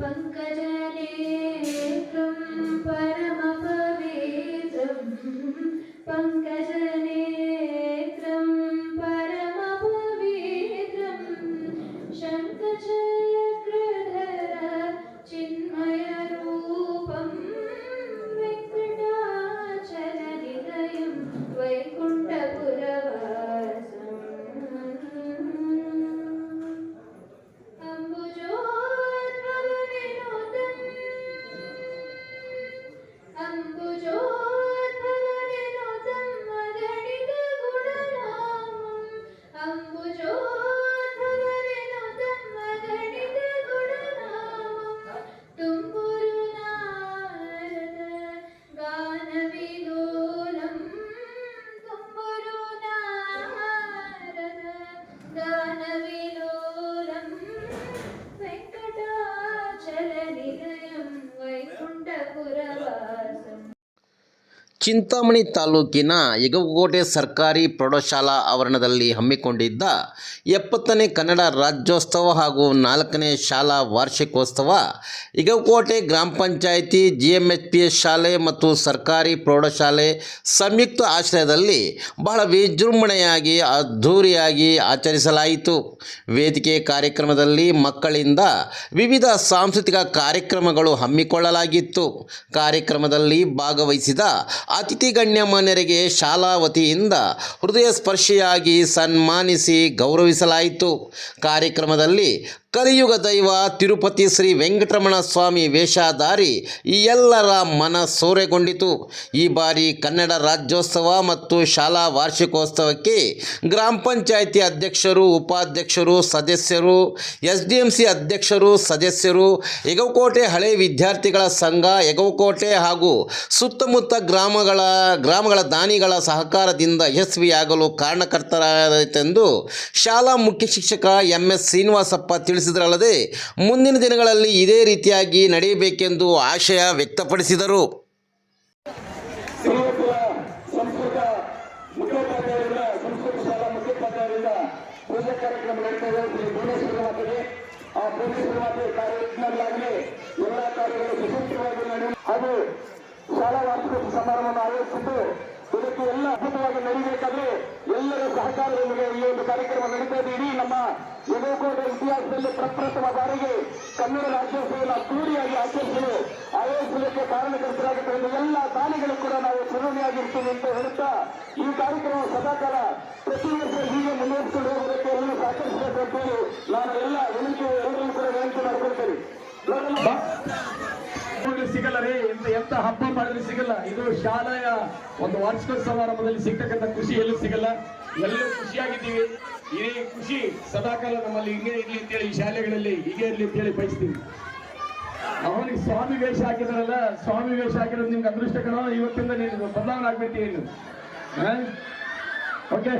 पङ्कजनेत्रं परमपवित्रं पङ्कजनेत्रं परमपवित्रं शङ्खचक्रधर चिन्मयरूपं वेङ्कटाचलनिलयं वैकुण्ठपुरवासम् ಚಿಂತಾಮಣಿ ತಾಲೂಕಿನ ಯಗವಕೋಟೆ ಸರ್ಕಾರಿ ಪ್ರೌಢಶಾಲಾ ಆವರಣದಲ್ಲಿ ಹಮ್ಮಿಕೊಂಡಿದ್ದ 70ನೇ ಕನ್ನಡ ರಾಜ್ಯೋತ್ಸವ ಹಾಗೂ 4ನೇ ಶಾಲಾ ವಾರ್ಷಿಕೋತ್ಸವ ಯಗವಕೋಟೆ ಗ್ರಾಮ ಪಂಚಾಯಿತಿ GMHPS ಶಾಲೆ ಮತ್ತು ಸರ್ಕಾರಿ ಪ್ರೌಢಶಾಲೆ ಸಂಯುಕ್ತ ಆಶ್ರಯದಲ್ಲಿ ಬಹಳ ವಿಜೃಂಭಣೆಯಾಗಿ ಅದ್ಧೂರಿಯಾಗಿ ಆಚರಿಸಲಾಯಿತು. ವೇದಿಕೆ ಕಾರ್ಯಕ್ರಮದಲ್ಲಿ ಮಕ್ಕಳಿಂದ ವಿವಿಧ ಸಾಂಸ್ಕೃತಿಕ ಕಾರ್ಯಕ್ರಮಗಳು ಹಮ್ಮಿಕೊಳ್ಳಲಾಗಿತ್ತು. ಕಾರ್ಯಕ್ರಮದಲ್ಲಿ ಭಾಗವಹಿಸಿದ ಅತಿಥಿ ಗಣ್ಯಮಾನ್ಯರಿಗೆ ಶಾಲಾ ವತಿಯಿಂದ ಹೃದಯ ಸ್ಪರ್ಶಿಯಾಗಿ ಸನ್ಮಾನಿಸಿ ಗೌರವಿಸಲಾಯಿತು. ಕಾರ್ಯಕ್ರಮದಲ್ಲಿ ಕಲಿಯುಗ ದೈವ ತಿರುಪತಿ ಶ್ರೀ ವೆಂಕಟರಮಣ ಸ್ವಾಮಿ ವೇಷಧಾರಿ ಈ ಎಲ್ಲರ ಮನ ಸೂರೆಗೊಂಡಿತು. ಈ ಬಾರಿ ಕನ್ನಡ ರಾಜ್ಯೋತ್ಸವ ಮತ್ತು ಶಾಲಾ ವಾರ್ಷಿಕೋತ್ಸವಕ್ಕೆ ಗ್ರಾಮ ಪಂಚಾಯಿತಿ ಅಧ್ಯಕ್ಷರು, ಉಪಾಧ್ಯಕ್ಷರು, ಸದಸ್ಯರು, SDMC ಅಧ್ಯಕ್ಷರು, ಸದಸ್ಯರು, ಯಗವಕೋಟೆ ಹಳೆ ವಿದ್ಯಾರ್ಥಿಗಳ ಸಂಘ, ಯಗವಕೋಟೆ ಹಾಗೂ ಸುತ್ತಮುತ್ತ ಗ್ರಾಮಗಳ ದಾನಿಗಳ ಸಹಕಾರದಿಂದ ಯಶಸ್ವಿಯಾಗಲು ಕಾರಣಕರ್ತರಾಯಿತೆಂದು ಶಾಲಾ ಮುಖ್ಯ ಶಿಕ್ಷಕ MS ಶ್ರೀನಿವಾಸಪ್ಪ ತಿಳಿಸಿದರಲ್ಲದೆ ಮುಂದಿನ ದಿನಗಳಲ್ಲಿ ಇದೇ ರೀತಿಯಾಗಿ ನಡೆಯಬೇಕೆಂದು ಆಶಯ ವ್ಯಕ್ತಪಡಿಸಿದರು. ಶಾಲಾ ವಾರ್ಷಿಕೋತ್ಸವ ಸಮಾರಂಭವನ್ನು ಆಯೋಜಿಸಿದ್ದು ಇದಕ್ಕೆ ಎಲ್ಲ ಅದ್ಭುತವಾಗಿ ನಡೀಬೇಕಾದ್ರೆ ಎಲ್ಲರ ಸಹಕಾರದೊಂದಿಗೆ ಈ ಒಂದು ಕಾರ್ಯಕ್ರಮ ನಡೀತಾ ಇದೆ. ಇಡೀ ನಮ್ಮ ಯಗವಕೋಟೆ ಇತಿಹಾಸದಲ್ಲಿ ಪ್ರಪ್ರಥಮ ಬಾರಿಗೆ ಕನ್ನಡ ರಾಜ್ಯೋತ್ಸವವನ್ನು ಅದ್ದೂರಿಯಾಗಿ ಆಯೋಜಿಸಲಿಕ್ಕೆ ಕಾರಣಕರ್ತರಾಗುತ್ತದೆ ಎಂದು ಎಲ್ಲ ದಾನಿಗಳು ಕೂಡ ನಾವು ಚಿರಋಣಿಯಾಗಿರ್ತೀವಿ ಅಂತ ಹೇಳುತ್ತಾ ಈ ಕಾರ್ಯಕ್ರಮ ಸದಾಕಾಲ ಪ್ರತಿ ವರ್ಷ ಹೀಗೆ ಮುಂದುವರಿಸಿಕೊಂಡು ಹೋಗೋದಕ್ಕೆ ಎಲ್ಲರೂ ಸಹಕರಿಸಬೇಕು ಅಂತೇಳಿ ನಾನು ಎಲ್ಲ ಎಲ್ಲರನ್ನು ಕೂಡ ವಿನಂತಿ ಮಾಡಿಕೊಳ್ತೇನೆ. ಸಿಗಲ್ಲ ರೀ, ಎಂತ ಹಬ್ಬ ಮಾಡಿದ್ರೆ ಸಿಗಲ್ಲ. ಇದು ಶಾಲೆಯ ಒಂದು ವಾರ್ಷಿಕೋತ್ಸವ ಸಮಾರಂಭದಲ್ಲಿ ಸಿಗ್ತಕ್ಕಂಥ ಖುಷಿ ಎಲ್ಲೂ ಸಿಗಲ್ಲ. ಎಲ್ಲರೂ ಖುಷಿಯಾಗಿದ್ದೀವಿ. ಇದೇ ಖುಷಿ ಸದಾಕಾಲ ನಮ್ಮಲ್ಲಿ ಹಿಂಗೆ ಇರ್ಲಿ ಅಂತೇಳಿ ಈ ಶಾಲೆಗಳಲ್ಲಿ ಹೀಗೆ ಇರ್ಲಿ ಅಂತೇಳಿ ಬಯಸ್ತೀವಿ. ಅವನಿಗೆ ಸ್ವಾಮಿ ವೇಷ ಹಾಕಿದಾರಲ್ಲ, ಸ್ವಾಮಿ ವೇಷ ಹಾಕಿರೋದು ನಿಮ್ಗೆ ಅದೃಷ್ಟ ಕಣ. ಇವತ್ತಿಂದ ನೀನು ಬದಲಾವಣೆ ಆಗ್ಬಿಡ್ತೀವಿ. ಓಕೆ.